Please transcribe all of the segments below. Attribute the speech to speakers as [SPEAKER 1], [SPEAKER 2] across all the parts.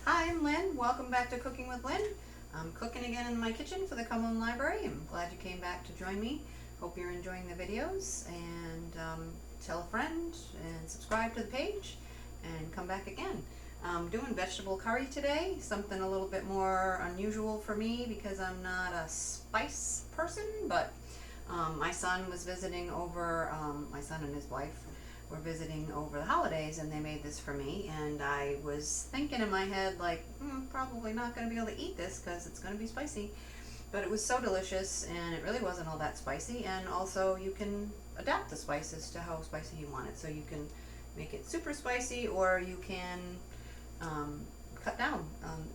[SPEAKER 1] Hi, I'm Lynn. Welcome back to Cooking with Lynn. I'm cooking again in my kitchen for the Cumberland Library. I'm glad you came back to join me. Hope you're enjoying the videos, and tell a friend and subscribe to the page and come back again. I'm doing vegetable curry today, something a little bit more unusual for me because I'm not a spice person, but my son was visiting over, my son and his wife were visiting over the holidays, and they made this for me, and I was thinking in my head like, probably not going to be able to eat this because it's going to be spicy, but it was so delicious, and it really wasn't all that spicy. And also you can adapt the spices to how spicy you want it, so you can make it super spicy, or you can cut down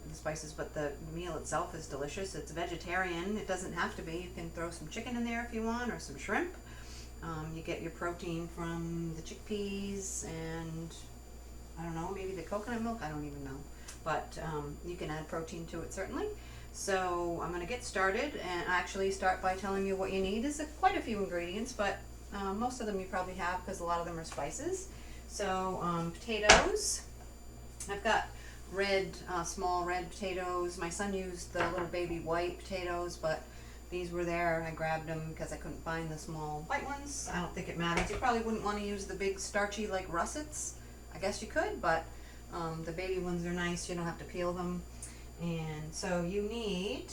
[SPEAKER 1] the spices, but the meal itself is delicious. It's vegetarian. It doesn't have to be. You can throw some chicken in there if you want, or some shrimp. You get your protein from the chickpeas and, I don't know, maybe the coconut milk, I don't even know. But you can add protein to it certainly. So I'm going to get started and actually start by telling you what you need. There's quite a few ingredients, but most of them you probably have because a lot of them are spices. So potatoes. I've got red, small red potatoes. My son used the little baby white potatoes, but these were there. I grabbed them because I couldn't find the small white ones. I don't think it matters. You probably wouldn't want to use the big starchy like russets. I guess you could, but the baby ones are nice. You don't have to peel them. And so you need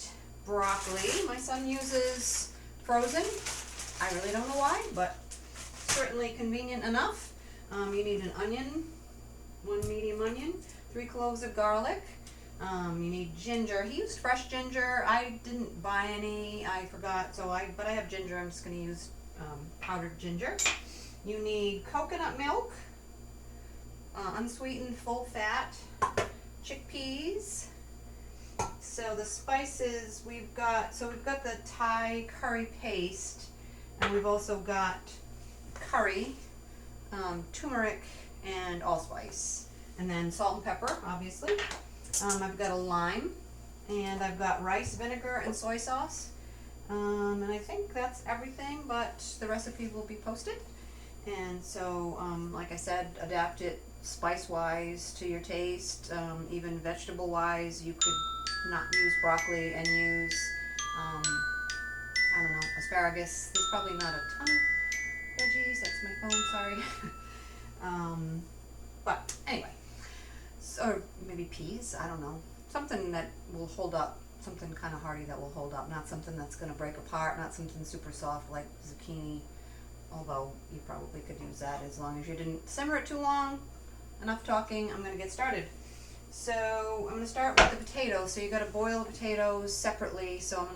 [SPEAKER 1] broccoli. My son uses frozen. I really don't know why, but certainly convenient enough. You need an onion, 1 medium onion, 3 cloves of garlic. You need ginger. He used fresh ginger. I didn't buy any. I forgot. But I have ginger. I'm just going to use powdered ginger. You need coconut milk, unsweetened, full fat, chickpeas. So the spices we've got the Thai curry paste, and we've also got curry, turmeric, and allspice, and then salt and pepper, obviously. I've got a lime, and I've got rice vinegar and soy sauce, and I think that's everything, but the recipe will be posted. And so, like I said, adapt it spice-wise to your taste. Even vegetable-wise, you could not use broccoli and use, I don't know, asparagus. There's probably not a ton of veggies. That's my phone, sorry. But anyway. Or maybe peas, I don't know. Something that will hold up, something kind of hearty that will hold up, not something that's going to break apart, not something super soft like zucchini, although you probably could use that as long as you didn't simmer it too long. Enough talking, I'm going to get started. So I'm going to start with the potatoes. So you got to boil the potatoes separately, so I'm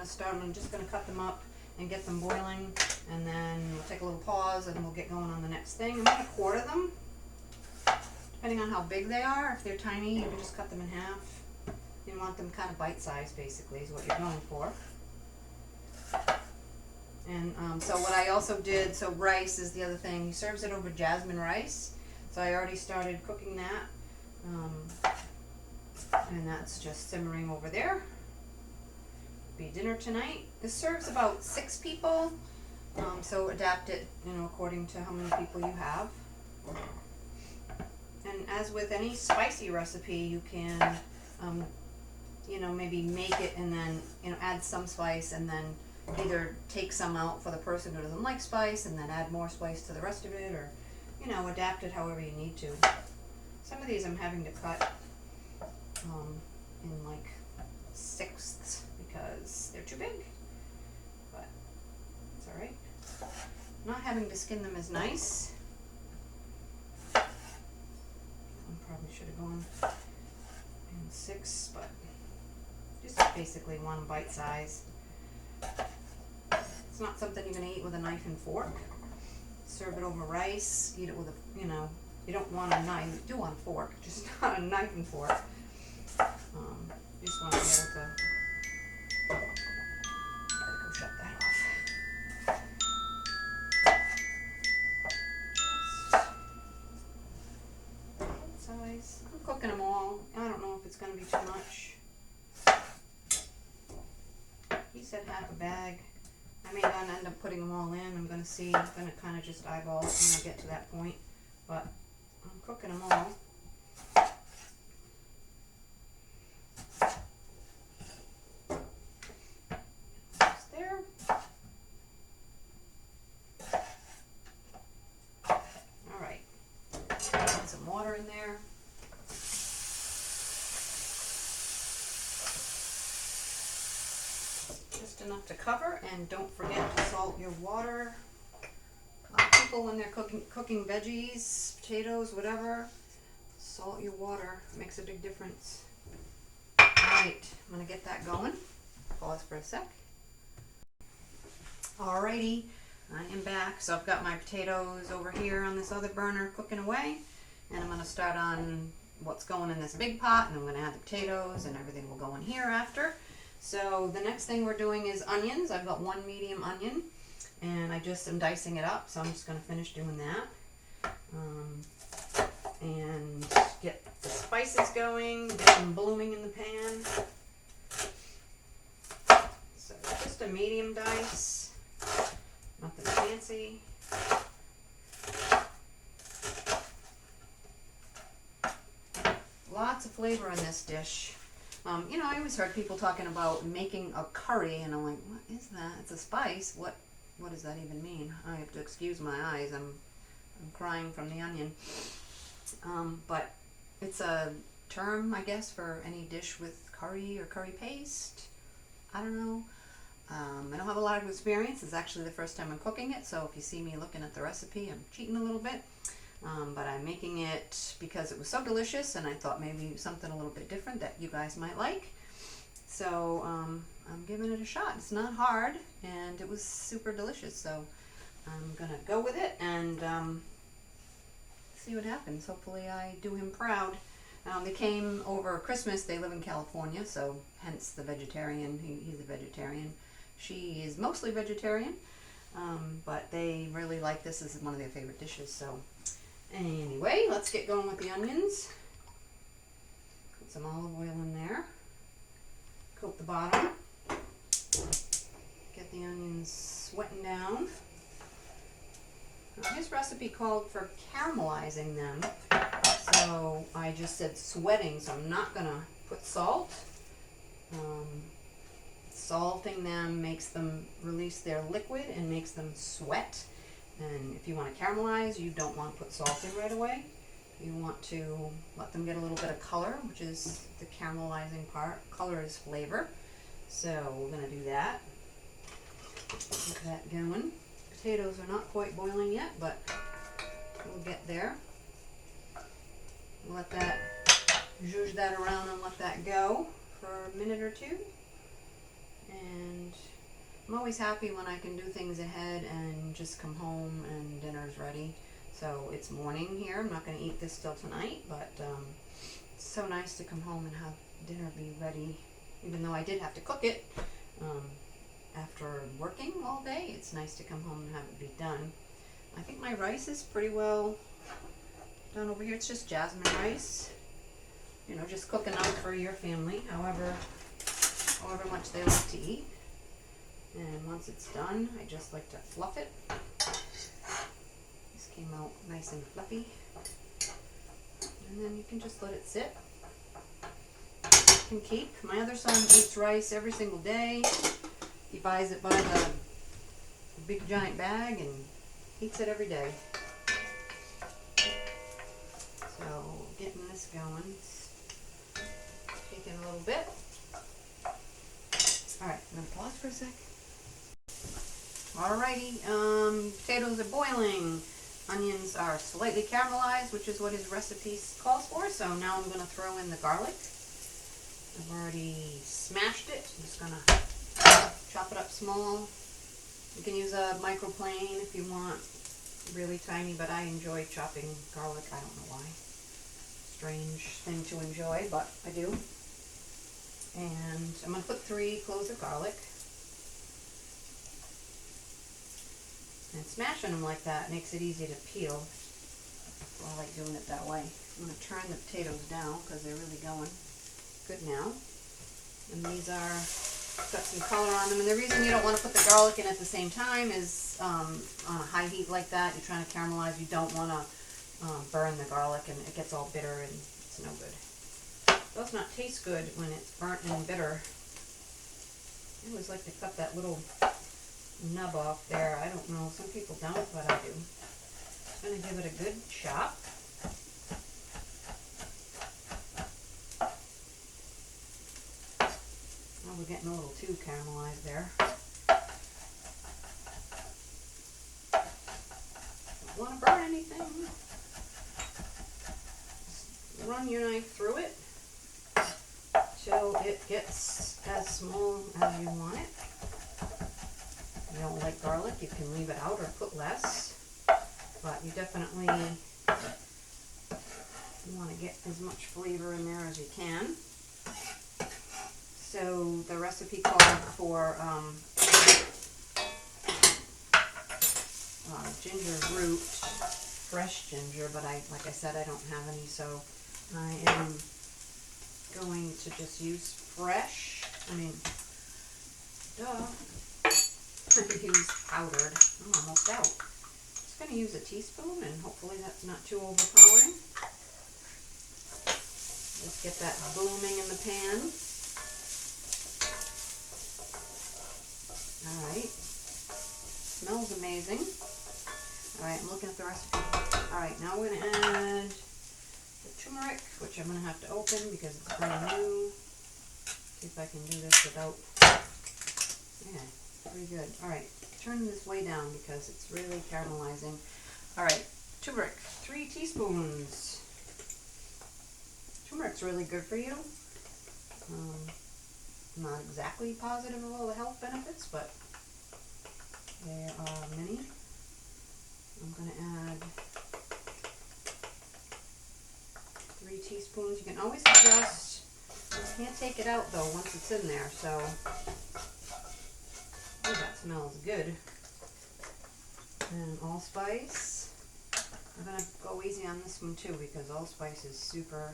[SPEAKER 1] just going to cut them up and get them boiling, and then we'll take a little pause and we'll get going on the next thing. I'm going to quarter them. Depending on how big they are. If they're tiny, you can just cut them in half. You want them kind of bite-sized, basically, is what you're going for. And so what I also did, so rice is the other thing. He serves it over jasmine rice. So I already started cooking that. And that's just simmering over there. Be dinner tonight. This serves about 6 people. So adapt it, according to how many people you have. And as with any spicy recipe, you can, maybe make it and then, add some spice, and then either take some out for the person who doesn't like spice and then add more spice to the rest of it, or, adapt it however you need to. Some of these I'm having to cut in like 1/6 because they're too big, but it's alright. Not having to skin them is nice. Probably should have gone in 6, but just basically one bite size. It's not something you're going to eat with a knife and fork. Serve it over rice. Eat it with a, you don't want a knife. You do want a fork, just not a knife and fork. You just want to be able to. Gotta go shut that off. I'm cooking them all. I don't know if it's going to be too much. He said half a bag. I may not end up putting them all in. I'm going to see. I'm going to kind of just eyeball it when I get to that point. But I'm cooking them all. Just enough to cover, and don't forget to salt your water. A lot of people, when they're cooking veggies, potatoes, whatever, salt your water. It makes a big difference. Alright, I'm going to get that going. Pause for a sec. Alrighty, I am back. So I've got my potatoes over here on this other burner cooking away. And I'm going to start on what's going in this big pot, and I'm going to add the potatoes, and everything will go in here after. So the next thing we're doing is onions. I've got one medium onion, and I just am dicing it up, so I'm just going to finish doing that. And get the spices going, get them blooming in the pan. So just a medium dice, nothing fancy. Lots of flavor in this dish. You know, I always heard people talking about making a curry, and I'm like, what is that? It's a spice. What does that even mean? I have to excuse my eyes. I'm crying from the onion. But it's a term, I guess, for any dish with curry or curry paste. I don't know. I don't have a lot of experience. It's actually the first time I'm cooking it, so if you see me looking at the recipe, I'm cheating a little bit. But I'm making it because it was so delicious, and I thought maybe something a little bit different that you guys might like. So I'm giving it a shot. It's not hard, and it was super delicious. So I'm gonna go with it and see what happens. Hopefully I do him proud. They came over Christmas. They live in California, so hence the vegetarian. He's a vegetarian. She is mostly vegetarian, but they really like this as one of their favorite dishes. So anyway, let's get going with the onions. Put some olive oil in there. Coat the bottom. Get the onions sweating down. Now, his recipe called for caramelizing them, so I just said sweating, so I'm not going to put salt. Salting them makes them release their liquid and makes them sweat. And if you want to caramelize, you don't want to put salt in right away. You want to let them get a little bit of color, which is the caramelizing part. Color is flavor. So we're going to do that. Get that going. Potatoes are not quite boiling yet, but we'll get there. Let that, zhuzh that around and let that go for a minute or two. And I'm always happy when I can do things ahead and just come home and dinner's ready. So it's morning here. I'm not going to eat this till tonight, but it's so nice to come home and have dinner be ready. Even though I did have to cook it after working all day, it's nice to come home and have it be done. I think my rice is pretty well done over here. It's just jasmine rice. You know, just cook enough for your family, however much they like to eat. And once it's done, I just like to fluff it. This came out nice and fluffy. And then you can just let it sit. You can keep. My other son eats rice every single day. He buys it by the big giant bag and eats it every day. So getting this going. It's taking a little bit. Alright, I'm going to pause for a sec. Alrighty, potatoes are boiling. Onions are slightly caramelized, which is what his recipe calls for. So now I'm going to throw in the garlic. I've already smashed it. I'm just going to chop it up small. You can use a microplane if you want, really tiny, but I enjoy chopping garlic. I don't know why. Strange thing to enjoy, but I do. And I'm going to put 3 cloves of garlic. And smashing them like that makes it easy to peel. So I like doing it that way. I'm going to turn the potatoes down because they're really going good now. And these are, got some color on them. And the reason you don't want to put the garlic in at the same time is on a high heat like that, you're trying to caramelize, you don't want to burn the garlic and it gets all bitter and it's no good. It does not taste good when it's burnt and bitter. I always like to cut that little nub off there. I don't know, some people don't, but I do. I'm going to give it a good chop. Now we're getting a little too caramelized there. Don't want to burn anything. Just run your knife through it till it gets as small as you want it. If you don't like garlic, you can leave it out or put less, but you definitely want to get as much flavor in there as you can. So the recipe called for ginger root, fresh ginger, but like I said, I don't have any, so I am going to just use fresh. I mean, duh. I use powdered. I'm almost out. Just going to use a teaspoon, and hopefully that's not too overpowering. Let's get that blooming in the pan. Alright. Smells amazing. Alright, I'm looking at the recipe. Alright, now we're going to add the turmeric, which I'm going to have to open because it's brand new. See if I can do this without... Yeah, pretty good. Alright, turn this way down because it's really caramelizing. Alright, turmeric, 3 teaspoons. Turmeric's really good for you. I'm not exactly positive of all the health benefits, but there are many. I'm going to add 3 teaspoons. You can always adjust. You can't take it out though once it's in there, so oh, that smells good. And allspice. I'm going to go easy on this one too because allspice is super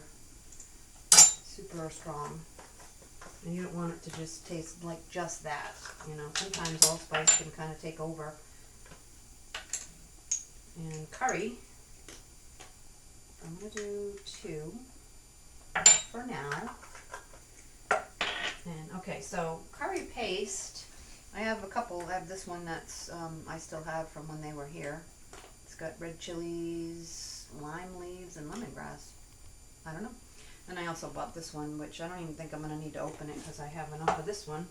[SPEAKER 1] strong. And you don't want it to just taste like just that. You know, sometimes allspice can kind of take over. And curry, I'm going to do 2 for now. And okay, so curry paste, I have a couple. I have this one that's I still have from when they were here. It's got red chilies, lime leaves, and lemongrass. I don't know. And I also bought this one, which I don't even think I'm going to need to open it because I have enough of this one.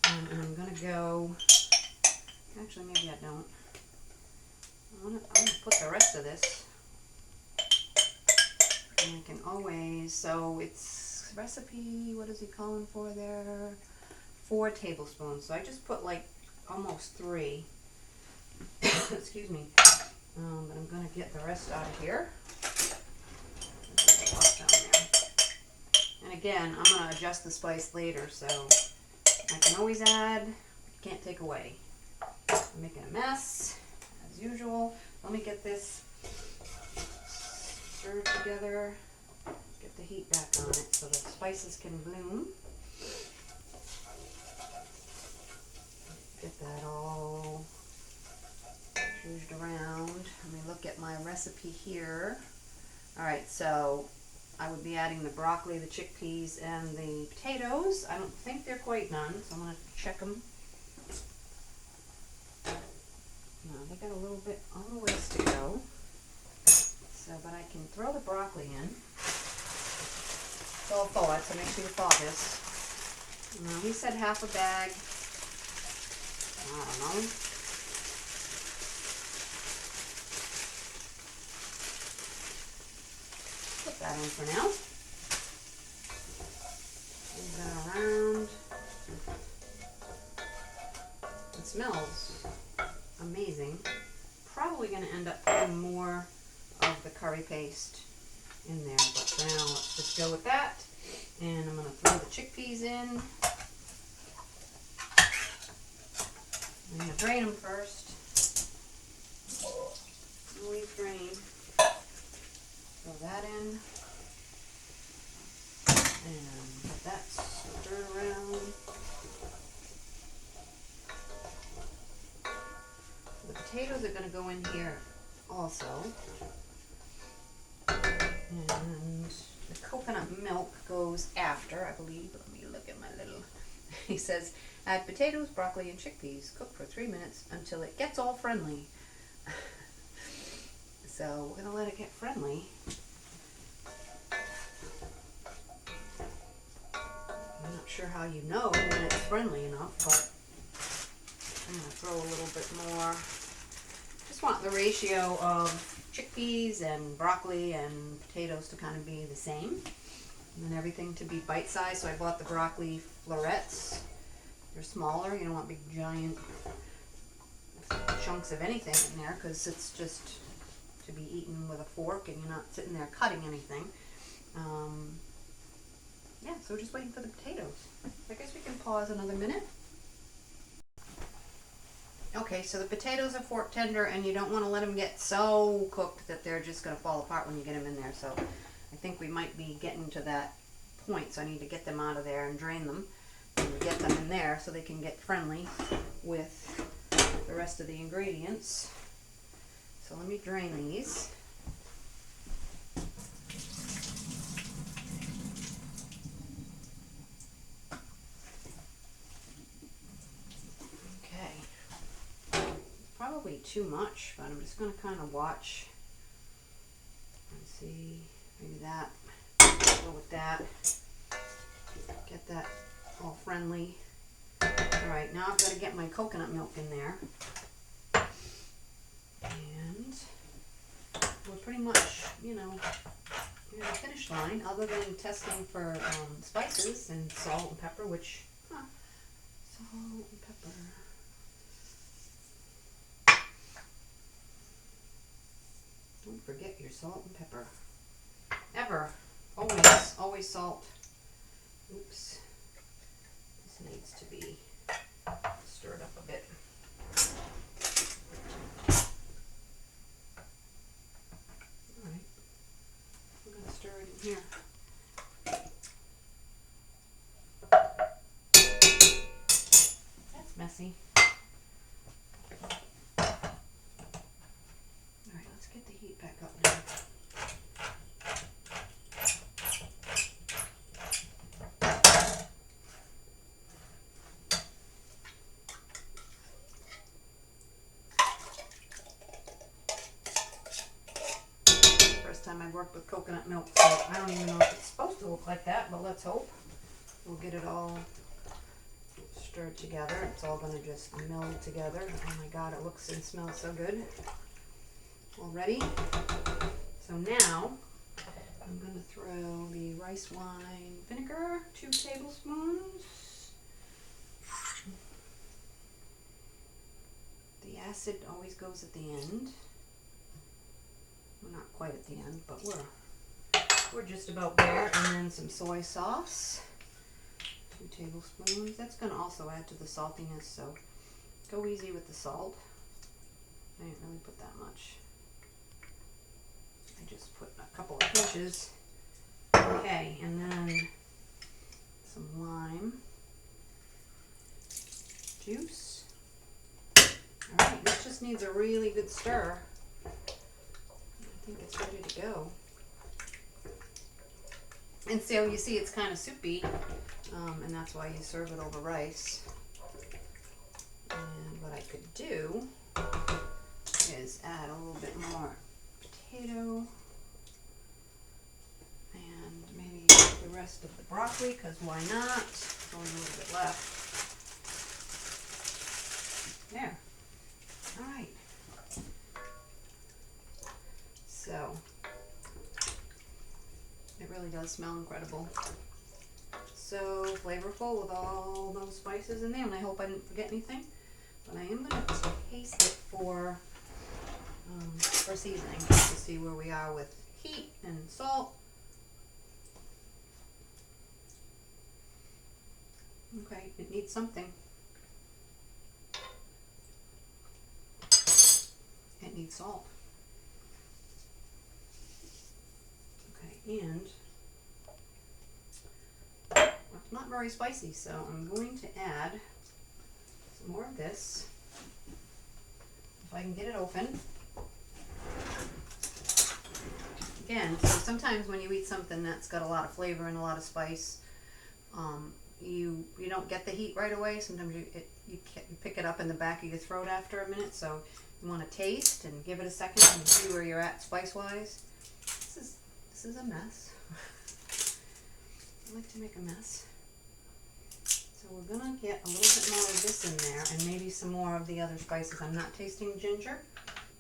[SPEAKER 1] And I'm going to go, actually maybe I don't. I'm going to put the rest of this. And I can always, so it's recipe, what is he calling for there? 4 tablespoons. So I just put like almost 3. Excuse me. But I'm going to get the rest out of here. And again, I'm going to adjust the spice later, so I can always add, can't take away. I'm making a mess, as usual. Let me get this stirred together, get the heat back on it so the spices can bloom. Get that all moved around. Let me look at my recipe here. Alright, so I would be adding the broccoli, the chickpeas, and the potatoes. I don't think they're quite done, so I'm going to check them. No, they got a little ways to go. So, but I can throw the broccoli in. It's all thawed, so make sure you thaw this. He said half a bag. I don't know. Put that in for now. Move that around. It smells amazing. Probably going to end up putting more of the curry paste in there, but for now let's just go with that. And I'm going to throw the chickpeas in. I'm going to drain them first. Leave drain. Throw that in. And let that stir around. The potatoes are going to go in here also. And the coconut milk goes after, I believe. Let me look at my little... He says, add potatoes, broccoli, and chickpeas. Cook for 3 minutes until it gets all friendly. So we're going to let it get friendly. I'm not sure how you know when it's friendly enough, but I'm going to throw a little bit more. Just want the ratio of chickpeas and broccoli and potatoes to kind of be the same. And then everything to be bite-sized, so I bought the broccoli florets. They're smaller, you don't want big giant chunks of anything in there because it's just to be eaten with a fork and you're not sitting there cutting anything. Yeah, so we're just waiting for the potatoes. I guess we can pause another minute. Okay, so the potatoes are fork tender and you don't want to let them get so cooked that they're just going to fall apart when you get them in there. So I think we might be getting to that point, so I need to get them out of there and drain them and get them in there so they can get friendly with the rest of the ingredients. So let me drain these. Probably too much, but I'm just going to kind of watch and see. Maybe that. Go with that. Get that all friendly. Alright, now I've got to get my coconut milk in there. And we're pretty much, you know, near the finish line, other than testing for spices and salt and pepper, which, salt and pepper. Don't forget your salt and pepper. Ever. Always. Always salt. Oops. This needs to be stirred up a bit. Alright. I'm going to stir it in here. That's messy. Get the heat back up now. First time I've worked with coconut milk, so I don't even know if it's supposed to look like that, but let's hope. We'll get it all stirred together. It's all going to just meld together. Oh my god, it looks and smells so good. Already. So now I'm going to throw the rice wine vinegar, 2 tablespoons. The acid always goes at the end. Well, not quite at the end, but we're just about there. And then some soy sauce, 2 tablespoons. That's going to also add to the saltiness, so go easy with the salt. I didn't really put that much. I just put a couple of pinches. Okay, and then some lime juice. Alright, this just needs a really good stir. I think it's ready to go. And so you see it's kind of soupy, and that's why you serve it over rice. And what I could do is add a little bit more potato and maybe the rest of the broccoli, because why not? There's only a little bit left. There. Alright. So, it really does smell incredible. So flavorful with all those spices in there, and I hope I didn't forget anything. But I am going to taste it for seasoning to see where we are with heat and salt. Okay, it needs something. It needs salt. Okay, and it's not very spicy, so I'm going to add some more of this. If I can get it open. Again, so sometimes when you eat something that's got a lot of flavor and a lot of spice, you don't get the heat right away. Sometimes you pick it up in the back of your throat after a minute, so you want to taste and give it a second and see where you're at spice-wise. This is a mess. I like to make a mess. So we're gonna get a little bit more of this in there and maybe some more of the other spices. I'm not tasting ginger,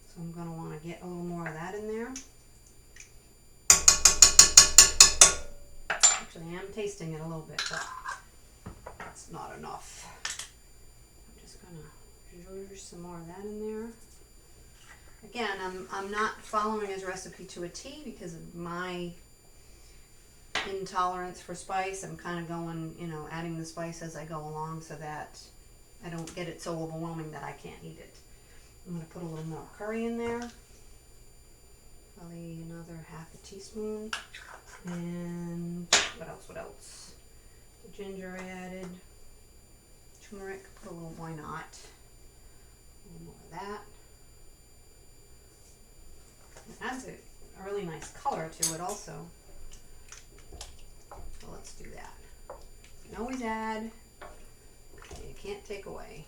[SPEAKER 1] so I'm gonna wanna get a little more of that in there. Actually, I am tasting it a little bit, but that's not enough. I'm just gonna zhuzh some more of that in there. Again, I'm not following his recipe to a T because of my intolerance for spice. I'm kind of going, you know, adding the spice as I go along so that I don't get it so overwhelming that I can't eat it. I'm going to put a little more curry in there. Probably another half a teaspoon. And what else? The ginger I added. Turmeric, put a little, why not? A little more of that. It adds a really nice color to it also. So let's do that. You can always add, you can't take away.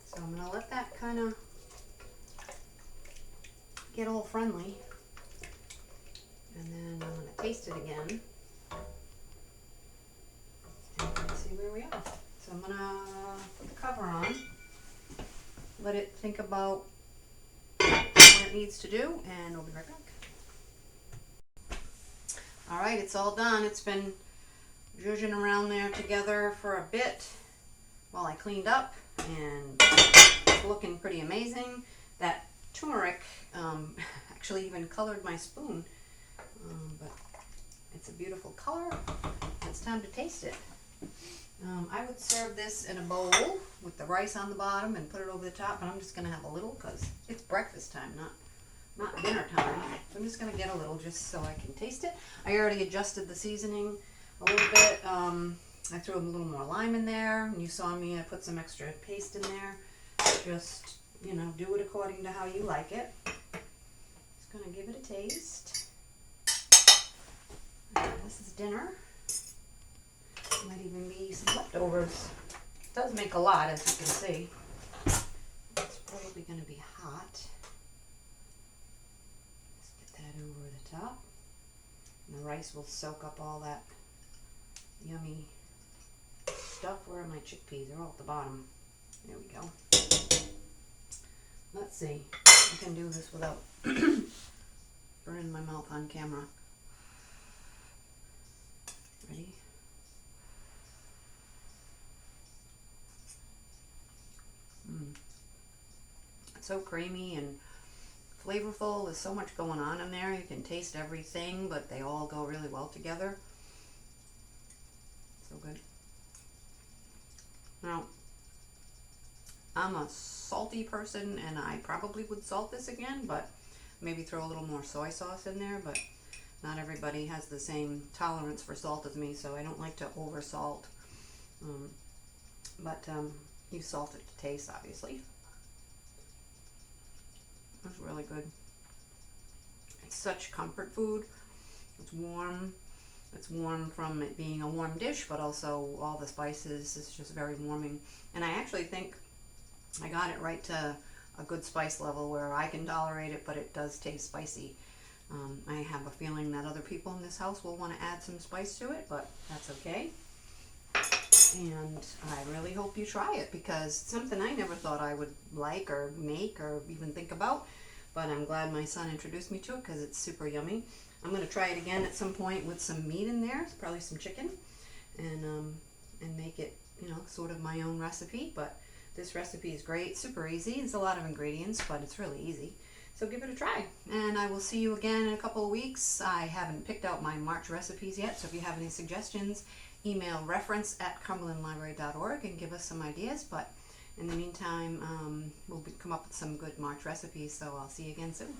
[SPEAKER 1] So I'm going to let that kind of get all friendly. And then I'm going to taste it again. And see where we are. So I'm going to put the cover on. Let it think about what it needs to do, and we'll be right back. Alright, it's all done. It's been zhuzhing around there together for a bit while I cleaned up, and it's looking pretty amazing. That turmeric actually even colored my spoon, but it's a beautiful color. It's time to taste it. I would serve this in a bowl with the rice on the bottom and put it over the top, but I'm just going to have a little because it's breakfast time, not dinner time. So I'm just going to get a little just so I can taste it. I already adjusted the seasoning a little bit. I threw a little more lime in there, and you saw me, I put some extra paste in there. Just, you know, do it according to how you like it. Just going to give it a taste. This is dinner. Might even be some leftovers. It does make a lot, as you can see. It's probably going to be hot. Let's get that over the top. And the rice will soak up all that yummy stuff. Where are my chickpeas? They're all at the bottom. There we go. Let's see. I can do this without burning my mouth on camera. Ready? It's so creamy and flavorful. There's so much going on in there. You can taste everything, but they all go really well together. So good. Now, I'm a salty person, and I probably would salt this again, but maybe throw a little more soy sauce in there, but not everybody has the same tolerance for salt as me, so I don't like to over salt. But you salt it to taste, obviously. It's really good. It's such comfort food. It's warm. It's warm from it being a warm dish, but also all the spices is just very warming. And I actually think I got it right to a good spice level where I can tolerate it, but it does taste spicy. I have a feeling that other people in this house will want to add some spice to it, but that's okay. And I really hope you try it, because it's something I never thought I would like or make or even think about, but I'm glad my son introduced me to it because it's super yummy. I'm going to try it again at some point with some meat in there, probably some chicken, and make it, you know, sort of my own recipe. But this recipe is great, super easy. It's a lot of ingredients, but it's really easy. So give it a try, and I will see you again in a couple of weeks. I haven't picked out my March recipes yet, so if you have any suggestions, email reference@cumberlandlibrary.org and give us some ideas. But in the meantime, we'll come up with some good March recipes, so I'll see you again soon.